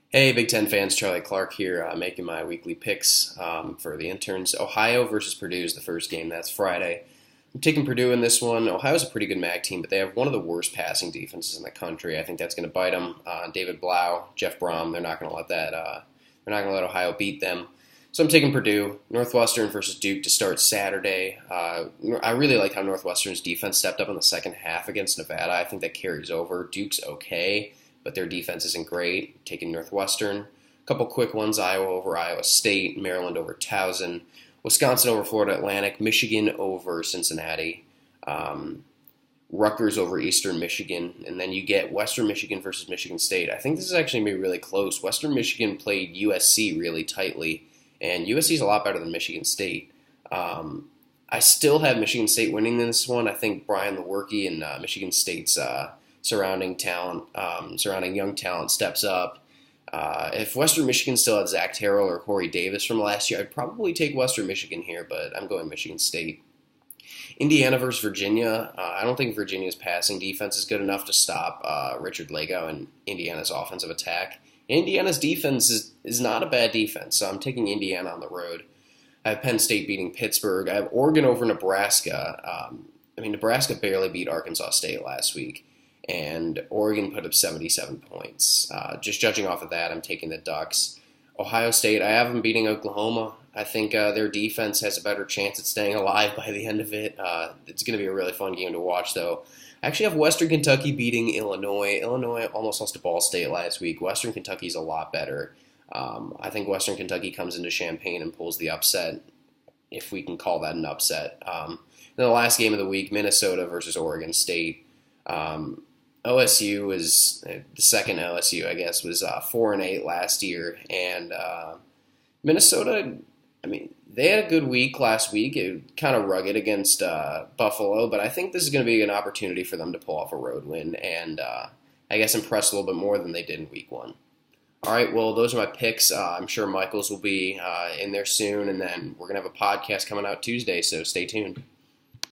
Hey, Big Ten fans, Charlie Clark here, making my weekly picks for the interns. Ohio versus Purdue is the first game. That's Friday. I'm taking Purdue in this one. Ohio's a pretty good MAC team, but they have one of the worst passing defenses in the country. I think that's going to bite them. David Blau, Jeff Brom, they're not going to let that. They're not going to let Ohio beat them. So I'm taking Purdue. Northwestern versus Duke to start Saturday. I really like how Northwestern's defense stepped up in the second half against Nevada. I think that carries over. Duke's okay, but their defense isn't great. Taking Northwestern. A couple quick ones: Iowa over Iowa State, Maryland over Towson, Wisconsin over Florida Atlantic, Michigan over Cincinnati, um, Rutgers over Eastern Michigan, and then you get Western Michigan versus Michigan State. I think this is actually going to be really close. Western Michigan played USC really tightly, and USC is a lot better than Michigan State. I still have Michigan State winning this one. I think Brian Lewerke and Michigan State's surrounding talent, surrounding young talent steps up. If Western Michigan still had Zach Terrell or Corey Davis from last year, I'd probably take Western Michigan here, but I'm going Michigan State. Indiana versus Virginia. I don't think Virginia's passing defense is good enough to stop Richard Lego and Indiana's offensive attack. Indiana's defense is not a bad defense, so I'm taking Indiana on the road. I have Penn State beating Pittsburgh. I have Oregon over Nebraska. Nebraska barely beat Arkansas State last week, and Oregon put up 77 points. Just judging off of that, I'm taking the Ducks. Ohio State, I have them beating Oklahoma. I think their defense has a better chance at staying alive by the end of it. It's going to be a really fun game to watch, though. I actually have Western Kentucky beating Illinois. Illinois almost lost to Ball State last week. Western Kentucky's a lot better. I think Western Kentucky comes into Champaign and pulls the upset, if we can call that an upset. Then the last game of the week, Minnesota versus Oregon State. OSU was the second LSU, I guess, was 4-8 last year, and Minnesota. They had a good week last week. It kind of rugged against Buffalo, but I think this is going to be an opportunity for them to pull off a road win and I guess impress a little bit more than they did in week one. All right, well, those are my picks. I'm sure Michaels will be in there soon, and then we're going to have a podcast coming out Tuesday, so stay tuned.